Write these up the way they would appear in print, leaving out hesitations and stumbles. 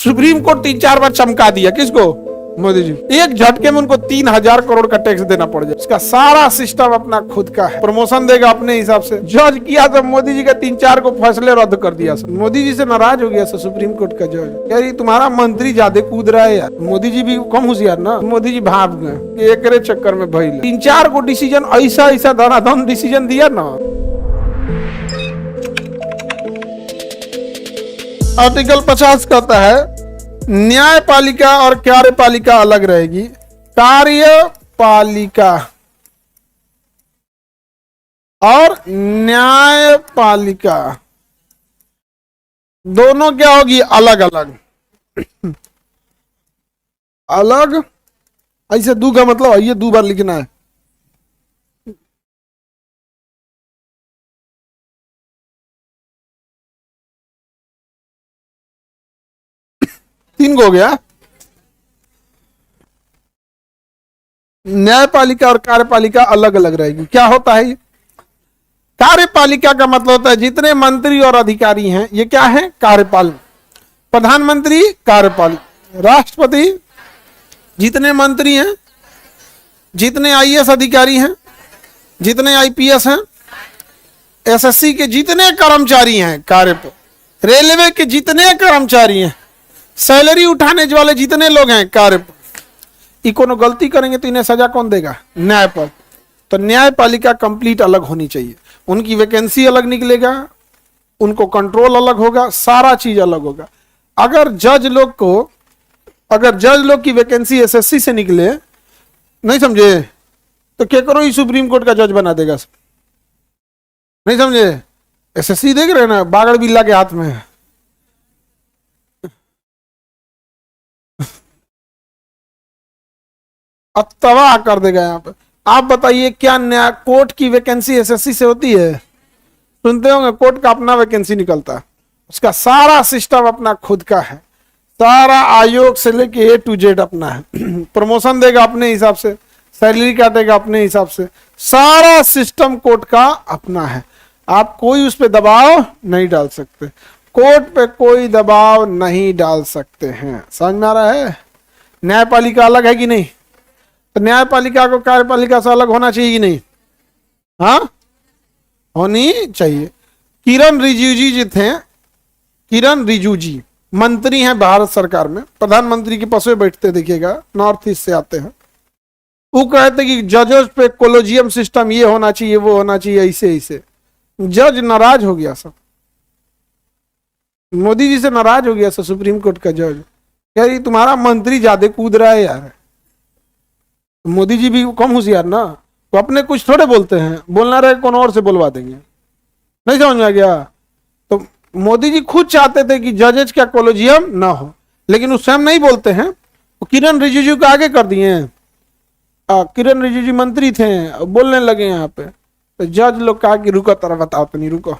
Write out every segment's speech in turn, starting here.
Supreme court 3-4 बार चमका दिया किसको? मोदी जी। एक झटके में उनको 3,000 करोड़ का टैक्स देना पड़ जाए। इसका सारा सिस्टम अपना खुद का है, प्रमोशन देगा अपने हिसाब से। जज किया तो मोदी जी का 3-4 को फैसले रद्द कर दिया। मोदी जी से नाराज हो गया सुप्रीम कोर्ट का जज। यार तुम्हारा मंत्री ज्यादा कूद रहा है यार। मोदी जी भी कम होशियार ना। मोदी जी भाग गए एक चक्कर में भइल 3-4 को डिसीजन ऐसा धनाधन डिसीजन दिया ना। आर्टिकल 50 कहता है न्यायपालिका और कार्यपालिका अलग रहेगी। कार्यपालिका और न्यायपालिका दोनों क्या होगी? अलग अलग। अलग ऐसे दू का मतलब ये 2 बार लिखना है। तीन को हो गया। न्यायपालिका और कार्यपालिका अलग अलग रहेगी। क्या होता है ये? कार्यपालिका का मतलब होता है जितने मंत्री और अधिकारी हैं ये क्या है? कार्यपालिका। प्रधानमंत्री कार्यपालिका, राष्ट्रपति, जितने मंत्री हैं, जितने आईएएस अधिकारी हैं, जितने आईपीएस हैं, एसएससी के जितने कर्मचारी हैं कार्यपालिका, रेलवे के जितने कर्मचारी हैं, सैलरी उठाने वाले जितने लोग हैं कार्य। कोनो गलती करेंगे तो इन्हें सजा कौन देगा? न्यायपालिका। तो न्यायपालिका कंप्लीट अलग होनी चाहिए। उनकी वैकेंसी अलग निकलेगा, उनको कंट्रोल अलग होगा, सारा चीज अलग होगा। अगर जज लोग की वैकेंसी एसएससी से निकले, नहीं समझे, तो क्या करो ही सुप्रीम कोर्ट का जज बना देगा। नहीं समझे? एसएससी देख रहे ना, बागड़ बिल्ला के हाथ में है। तबाह कर देगा यहाँ पे। आप बताइए क्या नया कोर्ट की वैकेंसी एसएससी से होती है? सुनते होंगे कोर्ट का अपना वैकेंसी निकलता है। उसका सारा सिस्टम अपना खुद का है। सारा आयोग से लेके A to Z अपना है। प्रमोशन देगा अपने हिसाब से, सैलरी काटेगा अपने हिसाब से, सारा सिस्टम कोर्ट का अपना है। आप कोई उस पर दबाव नहीं डाल सकते। कोर्ट पे कोई दबाव नहीं डाल सकते हैं। समझ में आ रहा है? न्यायपालिका अलग है कि नहीं? तो न्यायपालिका को कार्यपालिका से अलग होना चाहिए कि नहीं? हाँ, होनी चाहिए। किरण रिजिजू जी थे, किरण रिजिजू जी मंत्री हैं भारत सरकार में, प्रधानमंत्री के पास बैठते देखिएगा, नॉर्थ ईस्ट से आते हैं। वो कहते कि जजेस पे कोलोजियम सिस्टम ये होना चाहिए, वो होना चाहिए, ऐसे ऐसे। जज नाराज हो गया सब, मोदी जी से नाराज हो गया सब सुप्रीम कोर्ट का जज। यार तुम्हारा मंत्री ज्यादा कूद रहा है यार। मोदी जी भी कम होशियार ना, तो अपने कुछ थोड़े बोलते हैं, बोलना रहे कौन और से बोलवा देंगे। नहीं समझ में आ गया? तो मोदी जी खुद चाहते थे कि जजेज का कोलोजियम ना हो, लेकिन उस टाइम नहीं बोलते हैं। वो किरण रिजिजू को आगे कर दिए। किरण रिजिजू मंत्री थे, बोलने लगे यहाँ पे। तो जज लोग कहा कि रुको तरह बताओ तो नहीं, रुको।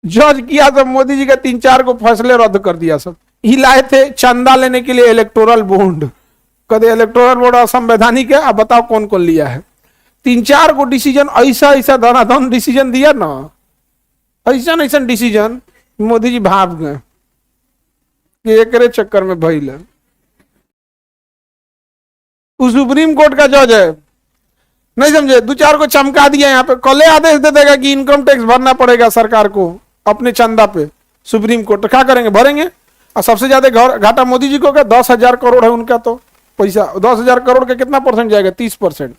जज किया तो मोदी जी का 3-4 को फैसले रद्द कर दिया। सब ही लाए थे चंदा लेने के लिए इलेक्टोरल बॉन्ड। कदे इलेक्टोरल बोर्ड असंवैधानिक है। अब बताओ कौन कौन लिया है? 3-4 को डिसीजन ऐसा धनाधन डिसीजन दिया ना, ऐसा डिसीजन मोदी जी भाग गए एक चक्कर में भइल। सुप्रीम कोर्ट का जज है, नहीं समझे, 2-4 को चमका दिया। यहाँ पे कल आदेश दे देगा कि इनकम टैक्स भरना पड़ेगा सरकार को अपने चंदा पे। सुप्रीम कोर्ट तो क्या करेंगे? भरेंगे। और सबसे ज्यादा घाटा मोदी जी को क्या? 10,000 करोड़ है उनका तो पैसा। 10,000 करोड़ का कितना परसेंट जाएगा? 30%।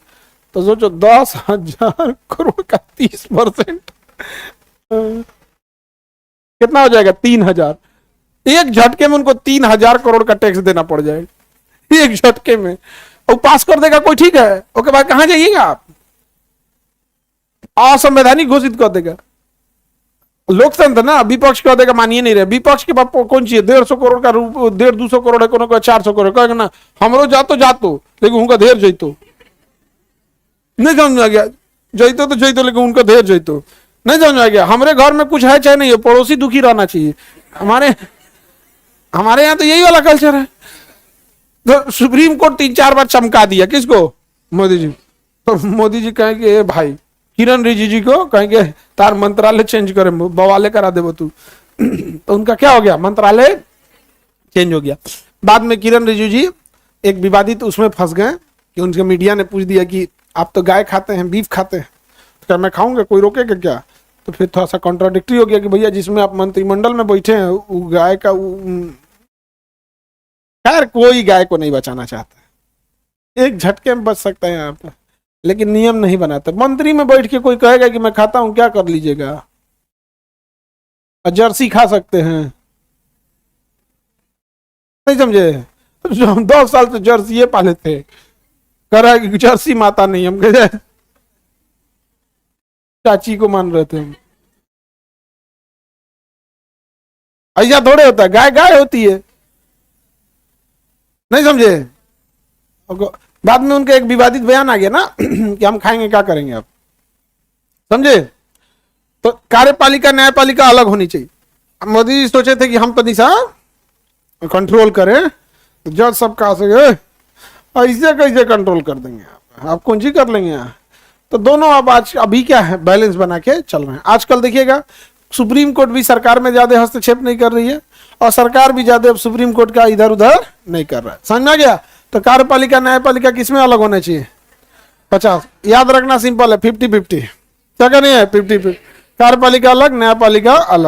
तो सोचो 10,000 करोड़ का 30% कितना हो जाएगा? 3,000। एक झटके में उनको 3,000 करोड़ का टैक्स देना पड़ जाएगा, एक झटके में। और पास कर देगा कोई, ठीक है, उसके बाद कहां जाइएगा आप? असंवैधानिक घोषित कर देगा। लोकतंत्र ना, विपक्ष कह देगा मानिए नहीं रहे। विपक्ष के पास कौन चाहिए? 150 करोड़ का 150-200 करोड़ है, कोनो का 400 करोड़ कहेगा ना, हमरो जातो लेकिन उनका ढेर जैतो। नहीं समझ आ गया? जैतो तो जैतो, लेकिन उनका ढेर जैतो। नहीं समझ आ गया? हमारे घर में कुछ है चाहे नहीं है, पड़ोसी दुखी रहना चाहिए। हमारे यहाँ तो यही वाला कल्चर है। तो सुप्रीम कोर्ट 3-4 बार चमका दिया किसको? मोदी जी। तो मोदी जी कहेंगे भाई किरण रिजिजू को कहेंगे तार मंत्रालय चेंज करे, बवाले करा देबो तू। तो उनका क्या हो गया? मंत्रालय चेंज हो गया। बाद में किरण रिजिजू जी एक विवादित उसमें फंस गए कि उनके मीडिया ने पूछ दिया कि आप तो गाय खाते हैं, बीफ खाते हैं, तो क्या मैं खाऊंगा, कोई रोकेगा क्या? तो फिर थोड़ा सा कॉन्ट्राडिक्टरी हो गया कि भैया जिसमें आप मंत्रिमंडल में बैठे हैं वो गाय का, खैर कोई गाय को नहीं बचाना चाहता है, एक झटके में बच सकता है यहाँ पर, लेकिन नियम नहीं बनाते। मंत्री में बैठ के कोई कहेगा कि मैं खाता हूं, क्या कर लीजिएगा? जर्सी खा सकते हैं, नहीं समझे? जो हम 10 साल से जर्सी ये पाले थे, कह रहा है कि जर्सी माता नहीं, हम कह चाची को मान रहे थे हम। ऐसा थोड़े होता है, गाय गाय होती है, नहीं समझे? बाद में उनका एक विवादित बयान आ गया ना कि हम खाएंगे क्या करेंगे आप, समझे? तो कार्यपालिका न्यायपालिका अलग होनी चाहिए। मोदी जी सोचे थे कि हम तो निशा कंट्रोल करें, जज सब कहा से ऐसे कैसे कंट्रोल कर देंगे आप कौन सी कर लेंगे यहाँ? तो दोनों अब आज अभी क्या है, बैलेंस बना के चल रहे हैं। आजकल देखिएगा सुप्रीम कोर्ट भी सरकार में ज्यादा हस्तक्षेप नहीं कर रही है और सरकार भी ज्यादा अब सुप्रीम कोर्ट का इधर उधर नहीं कर रहा है, समझ में आ गया? तो कार्यपालिका न्यायपालिका किसमें अलग होना चाहिए? 50, याद रखना सिंपल है, 50-50, क्या करनी है? 50-50, कार्यपालिका अलग, न्यायपालिका अलग।